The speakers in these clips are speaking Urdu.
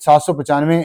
795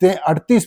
38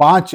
5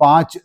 5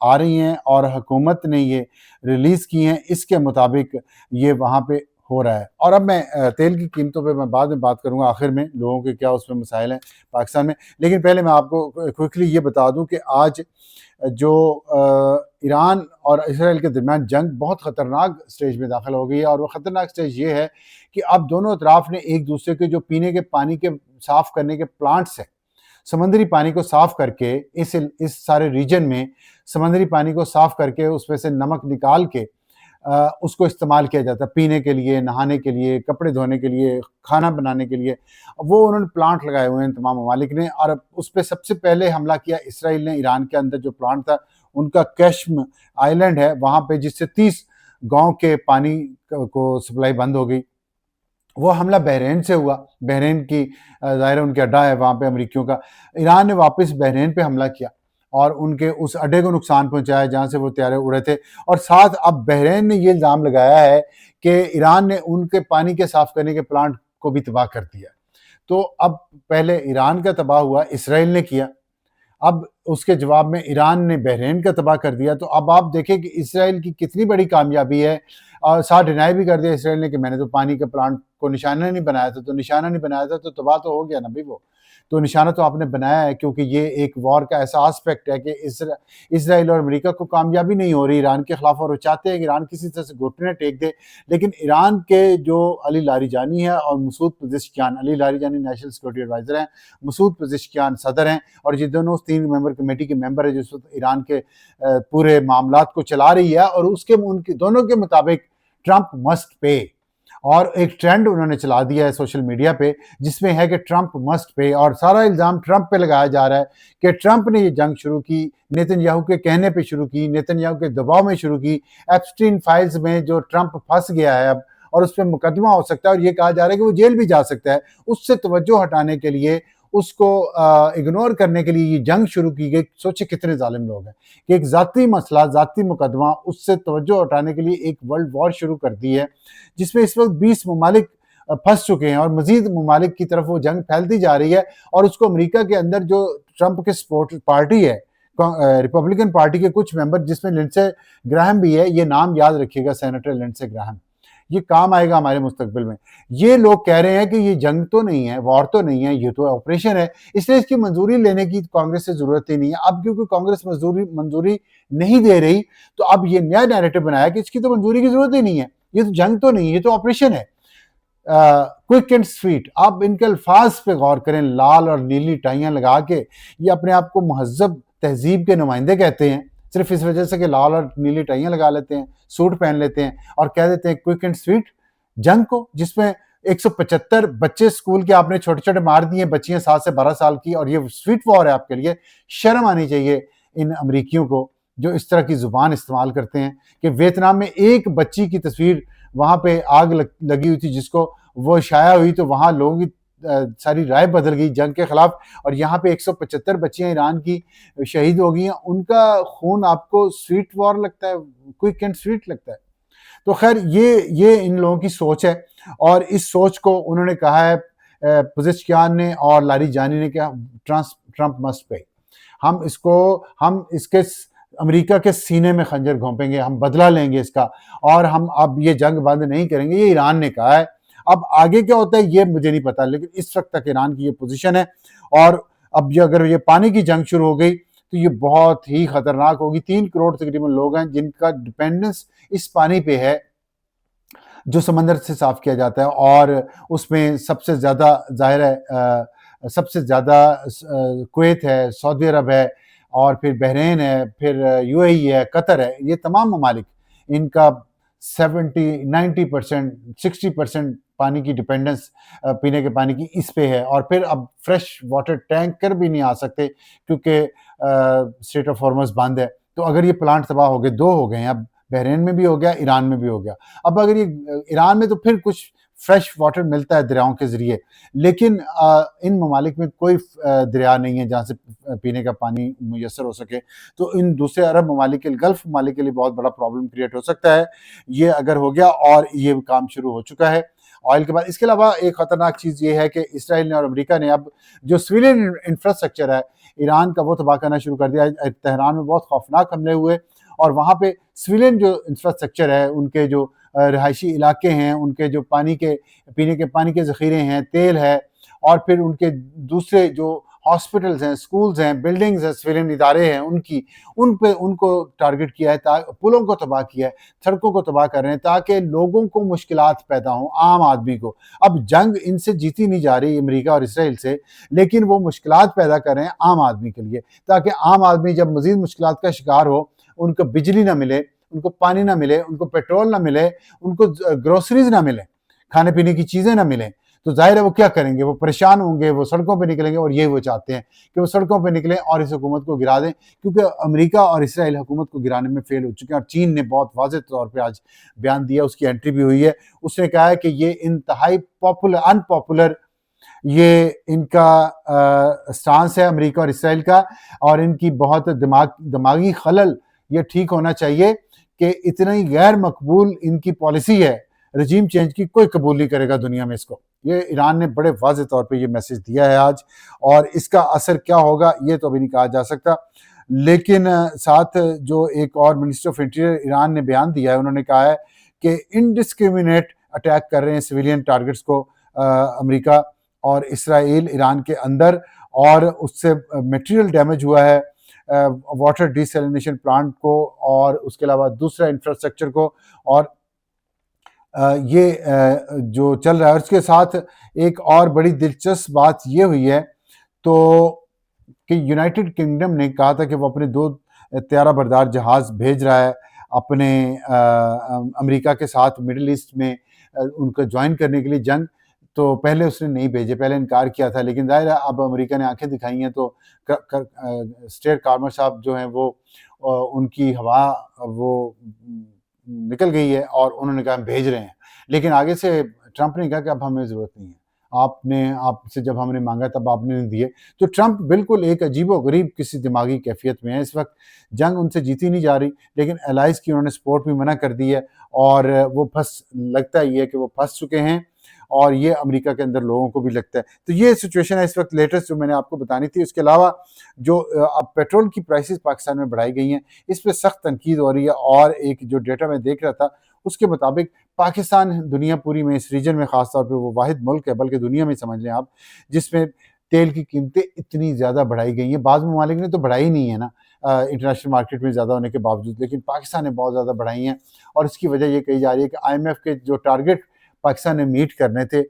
آ رہی ہیں اور حکومت نے یہ ریلیز کی ہیں، اس کے مطابق یہ وہاں پہ ہو رہا ہے۔ اور اب میں تیل کی قیمتوں پہ میں بعد میں بات کروں گا، آخر میں لوگوں کے کیا اس میں مسائل ہیں پاکستان میں، لیکن پہلے میں آپ کو کوئکلی یہ بتا دوں کہ آج جو ایران اور اسرائیل کے درمیان جنگ بہت خطرناک سٹیج میں داخل ہو گئی ہے، اور وہ خطرناک سٹیج یہ ہے کہ اب دونوں اطراف نے ایک دوسرے کے جو پینے کے پانی کے صاف کرنے کے پلانٹس ہیں، سمندری پانی کو صاف کر کے اس سارے ریجن میں سمندری پانی کو صاف کر کے اس میں سے نمک نکال کے اس کو استعمال کیا جاتا ہے پینے کے لیے، نہانے کے لیے، کپڑے دھونے کے لیے، کھانا بنانے کے لیے، وہ انہوں نے پلانٹ لگائے ہوئے ہیں تمام ممالک نے، اور اس پہ سب سے پہلے حملہ کیا اسرائیل نے۔ ایران کے اندر جو پلانٹ تھا ان کا کیشم آئی لینڈ ہے وہاں پہ، جس سے 30 گاؤں کے پانی کو سپلائی بند ہو گئی۔ وہ حملہ بحرین سے ہوا، بحرین کی ظاہر ان کے اڈا ہے وہاں پہ امریکیوں کا، ایران نے واپس بحرین پہ حملہ کیا اور ان کے اس اڈے کو نقصان پہنچایا جہاں سے وہ طیارے اڑے تھے، اور ساتھ اب بحرین نے یہ الزام لگایا ہے کہ ایران نے ان کے پانی کے صاف کرنے کے پلانٹ کو بھی تباہ کر دیا۔ تو اب پہلے ایران کا تباہ ہوا، اسرائیل نے کیا، اب اس کے جواب میں ایران نے بحرین کا تباہ کر دیا۔ تو اب آپ دیکھیں کہ اسرائیل کی کتنی بڑی کامیابی ہے، اور ساتھ ڈینائی بھی کر دیا اسرائیل نے کہ میں نے تو پانی کے پلانٹ کو نشانہ نہیں بنایا تھا، تو نشانہ نہیں بنایا تھا تو تباہ تو ہو گیا نا بھائی، وہ تو نشانہ تو آپ نے بنایا ہے، کیونکہ یہ ایک وار کا ایسا آسپیکٹ ہے کہ اسرائیل اور امریکہ کو کامیابی نہیں ہو رہی ایران کے خلاف، اور وہ چاہتے ہیں کہ ایران کسی طرح سے گھٹنے ٹیک دے۔ لیکن ایران کے جو علی لاریجانی ہے اور مسعود پزشکیان، علی لاریجانی نیشنل سیکورٹی ایڈوائزر ہیں، مسعود پزشکیان صدر ہیں، اور یہ دونوں 3 ممبر کمیٹی کے ممبر ہیں جس وقت ایران کے پورے معاملات کو چلا رہی ہے، اور اس کے ان کے دونوں کے مطابق ٹرمپ مسٹ پے، اور ایک ٹرینڈ انہوں نے چلا دیا ہے سوشل میڈیا پہ جس میں ہے کہ ٹرمپ مسٹ پے، اور سارا الزام ٹرمپ پہ لگایا جا رہا ہے کہ ٹرمپ نے یہ جنگ شروع کی، نیتن یاہو کے کہنے پہ شروع کی، نیتن یاہو کے دباؤ میں شروع کی، ایپسٹین فائلز میں جو ٹرمپ پھنس گیا ہے اب، اور اس پہ مقدمہ ہو سکتا ہے، اور یہ کہا جا رہا ہے کہ وہ جیل بھی جا سکتا ہے، اس سے توجہ ہٹانے کے لیے، اس کو اگنور کرنے کے لیے یہ جنگ شروع کی گئی۔ سوچے کتنے ظالم لوگ ہیں کہ ایک ذاتی مسئلہ، ذاتی مقدمہ، اس سے توجہ ہٹانے کے لیے ایک ورلڈ وار شروع کر دی ہے، جس میں اس وقت 20 ممالک پھنس چکے ہیں، اور مزید ممالک کی طرف وہ جنگ پھیلتی جا رہی ہے۔ اور اس کو امریکہ کے اندر جو ٹرمپ کے سپورٹ پارٹی ہے، ریپبلکن پارٹی کے کچھ ممبر جس میں لنڈسے گراہم بھی ہے، یہ نام یاد رکھیے گا، سینیٹر لنڈسے گراہم، یہ کام آئے گا ہمارے مستقبل میں۔ یہ لوگ کہہ رہے ہیں کہ یہ جنگ تو نہیں ہے، وار تو نہیں ہے، یہ تو آپریشن ہے، اس لیے اس کی منظوری لینے کی کانگریس سے ضرورت ہی نہیں ہے۔ اب کیونکہ کانگریس منظوری نہیں دے رہی، تو اب یہ نیا نیریٹو بنایا کہ اس کی تو منظوری کی ضرورت ہی نہیں ہے، یہ تو جنگ تو نہیں ہے، یہ تو آپریشن ہے۔ کوئک اینڈ سویٹ، آپ ان کے الفاظ پہ غور کریں، لال اور نیلی ٹائیاں لگا کے یہ اپنے آپ کو مہذب تہذیب کے نمائندے کہتے ہیں، صرف اس وجہ سے کہ لال اور نیلی ٹائیاں لگا لیتے ہیں، سوٹ پہن لیتے ہیں، اور کہہ دیتے ہیں کوئک اینڈ سویٹ جنگ کو، جس میں 175 بچے اسکول کے آپ نے چھوٹے چھوٹے مار دیے، بچیاں 7 سے 12 سال کی، اور یہ سویٹ وار ہے آپ کے لیے۔ شرم آنی چاہیے ان امریکیوں کو جو اس طرح کی زبان استعمال کرتے ہیں، کہ ویتنام میں ایک بچی کی تصویر وہاں پہ آگ لگی ہوئی تھی جس کو وہ شائع ہوئی، تو وہاں لوگوں کی ساری رائے بدل گئی جنگ کے خلاف، اور یہاں پہ 175 بچیاں ایران کی شہید ہو گئی ہیں، ان کا خون آپ کو سویٹ وار لگتا ہے، کوئک اینڈ سویٹ لگتا ہے؟ تو خیر یہ ان لوگوں کی سوچ ہے، اور اس سوچ کو انہوں نے کہا ہے پزشکیان نے اور لاری جانی نے کہ ٹرمپ مسٹ پے، ہم اس کے امریکہ کے سینے میں خنجر گھونپیں گے، ہم بدلہ لیں گے اس کا، اور ہم اب یہ جنگ بند نہیں کریں گے۔ یہ ایران نے کہا ہے، اب آگے کیا ہوتا ہے یہ مجھے نہیں پتا، لیکن اس وقت تک ایران کی یہ پوزیشن ہے، اور اب اگر یہ پانی کی جنگ شروع ہو گئی تو یہ بہت ہی خطرناک ہوگی۔ 3 کروڑ تقریباً لوگ ہیں جن کا ڈیپینڈنس اس پانی پہ ہے جو سمندر سے صاف کیا جاتا ہے، اور اس میں سب سے زیادہ ظاہر ہے سب سے زیادہ کویت ہے، سعودی عرب ہے، اور پھر بحرین ہے، پھر یو اے ای ہے، قطر ہے، یہ تمام ممالک ان کا 90%، 60% پانی کی ڈیپینڈنس پینے کے پانی کی اس پہ ہے، اور پھر اب فریش واٹر ٹینکر بھی نہیں آ سکتے کیونکہ اسٹریٹ آف ہارمز بند ہے۔ تو اگر یہ پلانٹ تباہ ہو گئے، 2 ہو گئے ہیں، اب بحرین میں بھی ہو گیا، ایران میں بھی ہو گیا، اب اگر یہ ایران میں تو پھر کچھ فریش واٹر ملتا ہے دریاؤں کے ذریعے، لیکن ان ممالک میں کوئی دریا نہیں ہے جہاں سے پینے کا پانی میسر ہو سکے، تو ان دوسرے عرب ممالک کے، گلف ممالک کے لیے بہت بڑا پرابلم کریٹ ہو سکتا ہے۔ یہ اگر ہو گیا، اور یہ کام شروع ہو چکا ہے، آئل کے بعد. اس کے علاوہ ایک خطرناک چیز یہ ہے کہ اسرائیل نے اور امریکہ نے اب جو سویلین انفراسٹرکچر ہے ایران کا وہ تباہ کرنا شروع کر دیا. تہران میں بہت خوفناک حملے ہوئے اور وہاں پہ سویلین جو انفراسٹرکچر ہے, ان کے جو رہائشی علاقے ہیں, ان کے جو پانی کے پینے کے پانی کے ذخیرے ہیں, تیل ہے, اور پھر ان کے دوسرے جو ہاسپٹلز ہیں, سکولز ہیں, بلڈنگز ہیں, سویلین ادارے ہیں, ان کو ٹارگٹ کیا ہے, پلوں کو تباہ کیا ہے, سڑکوں کو تباہ کر رہے ہیں تاکہ لوگوں کو مشکلات پیدا ہوں, عام آدمی کو. اب جنگ ان سے جیتی نہیں جا رہی امریکہ اور اسرائیل سے, لیکن وہ مشکلات پیدا کر رہے ہیں عام آدمی کے لیے, تاکہ عام آدمی جب مزید مشکلات کا شکار ہو, ان کو بجلی نہ ملے, ان کو پانی نہ ملے, ان کو پیٹرول نہ ملے, ان کو گروسریز نہ ملے, کھانے پینے کی چیزیں نہ ملیں, تو ظاہر ہے وہ کیا کریں گے, وہ پریشان ہوں گے, وہ سڑکوں پہ نکلیں گے. اور یہ وہ چاہتے ہیں کہ وہ سڑکوں پہ نکلیں اور اس حکومت کو گرا دیں, کیونکہ امریکہ اور اسرائیل حکومت کو گرانے میں فیل ہو چکے ہیں. اور چین نے بہت واضح طور پہ آج بیان دیا, اس کی انٹری بھی ہوئی ہے. اس نے کہا ہے کہ یہ انتہائی ان پاپولر یہ ان کا سٹانس ہے امریکہ اور اسرائیل کا, اور ان کی بہت دماغی خلل یہ ٹھیک ہونا چاہیے کہ اتنی غیر مقبول ان کی پالیسی ہے رجیم چینج کی, کوئی قبول نہیں کرے گا دنیا میں اس کو. یہ ایران نے بڑے واضح طور پہ یہ میسج دیا ہے آج, اور اس کا اثر کیا ہوگا یہ تو ابھی نہیں کہا جا سکتا. لیکن ساتھ جو ایک اور منسٹر آف انٹیریئر ایران نے بیان دیا ہے, انہوں نے کہا ہے کہ انڈسکریمنیٹ اٹیک کر رہے ہیں سویلین ٹارگٹس کو امریکہ اور اسرائیل ایران کے اندر, اور اس سے میٹیریل ڈیمیج ہوا ہے واٹر ڈیسیلینیشن پلانٹ کو, اور اس کے علاوہ دوسرا انفراسٹرکچر کو, اور یہ جو چل رہا ہے. اس کے ساتھ ایک اور بڑی دلچسپ بات یہ ہوئی ہے تو کہ یونائٹڈ کنگڈم نے کہا تھا کہ وہ اپنے 2 طیارہ بردار جہاز بھیج رہا ہے اپنے امریکہ کے ساتھ مڈل ایسٹ میں ان کو جوائن کرنے کے لیے جنگ. تو پہلے اس نے نہیں بھیجے, پہلے انکار کیا تھا, لیکن ظاہر ہے اب امریکہ نے آنکھیں دکھائی ہیں تو اسٹیر کارمر صاحب جو ہیں وہ ان کی ہوا وہ نکل گئی ہے, اور انہوں نے کہا ہم بھیج رہے ہیں. لیکن آگے سے ٹرمپ نے کہا کہ اب ہمیں ضرورت نہیں ہے, آپ سے جب ہم نے مانگا تب آپ نے نہیں دیے. تو ٹرمپ بالکل ایک عجیب و غریب کسی دماغی کیفیت میں ہے اس وقت. جنگ ان سے جیتی نہیں جا رہی, لیکن الائز کی انہوں نے سپورٹ بھی منع کر دی ہے, اور وہ لگتا ہی ہے کہ وہ پھنس چکے ہیں, اور یہ امریکہ کے اندر لوگوں کو بھی لگتا ہے. تو یہ سچویشن ہے اس وقت لیٹسٹ جو میں نے آپ کو بتانی تھی. اس کے علاوہ جو اب پیٹرول کی پرائسز پاکستان میں بڑھائی گئی ہیں, اس پہ سخت تنقید ہو رہی ہے, اور ایک جو ڈیٹا میں دیکھ رہا تھا اس کے مطابق پاکستان دنیا پوری میں اس ریجن میں خاص طور پہ وہ واحد ملک ہے, بلکہ دنیا میں سمجھ لیں آپ, جس میں تیل کی قیمتیں اتنی زیادہ بڑھائی گئی ہیں. بعض ممالک نے تو بڑھائی نہیں ہے نا انٹرنیشنل مارکیٹ میں زیادہ ہونے کے باوجود, لیکن پاکستان نے بہت زیادہ بڑھائی ہیں. اور اس کی وجہ یہ کہی جا رہی ہے کہ آئی ایم ایف کے جو ٹارگٹ پاکستان نے میٹ کرنے تھے,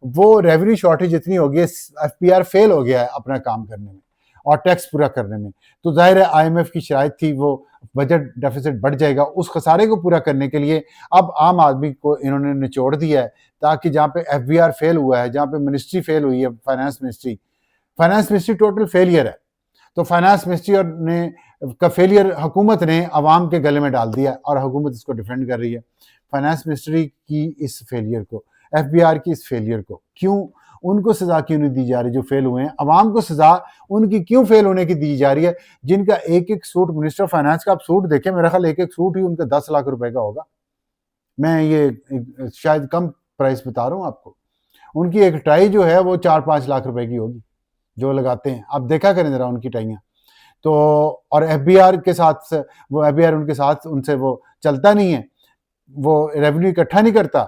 وہ ریونیو شارٹیج اتنی ہو گئی ہے, ایف پی آر فیل ہو گیا ہے اپنا کام کرنے میں اور ٹیکس پورا کرنے میں. تو ظاہر ہے آئی ایم ایف کی شرائط تھی وہ بجٹ ڈیفیسٹ بڑھ جائے گا, اس خسارے کو پورا کرنے کے لیے اب عام آدمی کو انہوں نے نچوڑ دیا ہے, تاکہ جہاں پہ ایف بی آر فیل ہوا ہے, جہاں پہ منسٹری فیل ہوئی ہے, فائنانس منسٹری ٹوٹل فیلئر ہے, تو فائنانس منسٹری نے کا فیلئر حکومت نے عوام کے گلے میں ڈال دیا, اور حکومت اس کو ڈیفینڈ کر رہی ہے. فائنانس منسٹری کی اس فیلئر کو, ایف بی آر کی اس فیلئر کو, کیوں ان کو سزا کیوں نہیں دی جا رہی جو فیل ہوئے ہیں؟ عوام کو سزا ان کی کیوں فیل ہونے کی دی جا رہی ہے, جن کا ایک سوٹ منسٹر آف فائنانس کا آپ سوٹ دیکھیں, میرا خیال ایک سوٹ ہی ان کا 10 لاکھ روپے کا ہوگا. میں یہ شاید کم پرائس بتا رہا ہوں آپ کو. ان کی ایک ٹائی جو ہے وہ 4-5 لاکھ روپے کی ہوگی جو لگاتے ہیں, آپ دیکھا کریں ذرا ان کی ٹائیاں. تو اور ایف بی آر کے ساتھ وہ ایف بی آر ان کے ساتھ ان سے وہ چلتا نہیں ہے, وہ ریونیو اکٹھا نہیں کرتا,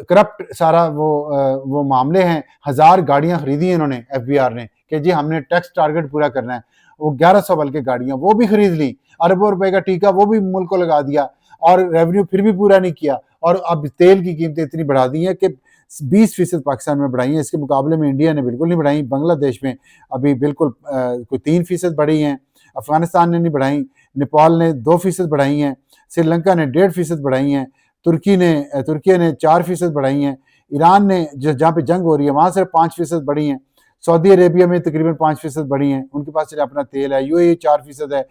کرپٹ سارا وہ معاملے ہیں. 1000 گاڑیاں خریدی ہیں انہوں نے ایف بی آر نے کہ جی ہم نے ٹیکس ٹارگٹ پورا کرنا ہے, وہ 1100 بلکہ گاڑیاں وہ بھی خرید لی, اربوں روپے کا ٹیکہ وہ بھی ملک کو لگا دیا, اور ریونیو پھر بھی پورا نہیں کیا. اور اب تیل کی قیمتیں اتنی بڑھا دی ہیں کہ 20% پاکستان میں بڑھائی ہیں, اس کے مقابلے میں انڈیا نے بالکل نہیں بڑھائی. بنگلہ دیش میں ابھی بالکل کوئی 3% بڑھی ہیں, افغانستان نے نہیں بڑھائی, نیپال نے 2% بڑھائی ہیں, سری لنکا نے 1.5% بڑھائی ہیں, ترکیہ نے 4% بڑھائی ہیں, ایران نے جہاں پہ جنگ ہو رہی ہے وہاں صرف 5% بڑھی ہیں, سعودی عربیہ میں تقریباً 5% بڑھی ہیں, ان کے پاس صرف اپنا تیل ہے, یو اے 4% ہے,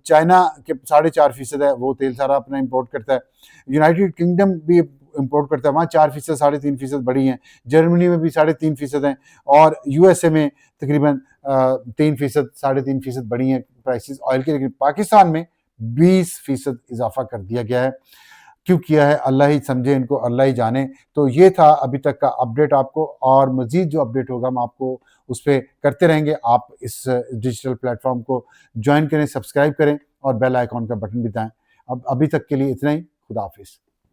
چائنا کے 4.5% ہے, وہ تیل سارا اپنا امپورٹ کرتا ہے, یونائٹڈ کنگڈم بھی امپورٹ کرتا ہے, وہاں 4%, 3.5% بڑھی ہیں, جرمنی میں بھی 3.5% ہیں, اور یو ایس اے میں تقریباً 3%, 3.5% بڑھی ہیں پرائسز آئل کے. لیکن پاکستان میں 20% اضافہ کر دیا گیا ہے. کیوں کیا ہے اللہ ہی سمجھے ان کو، اللہ ہی جانے۔ تو یہ تھا ابھی تک کا اپڈیٹ آپ کو، اور مزید جو اپڈیٹ ہوگا ہم آپ کو اس پہ کرتے رہیں گے۔ آپ اس ڈیجیٹل پلیٹ فارم کو جوائن کریں، سبسکرائب کریں اور بیل آئیکن کا بٹن بھی دائیں۔ اب ابھی تک کے لیے اتنا ہی، خدا حافظ۔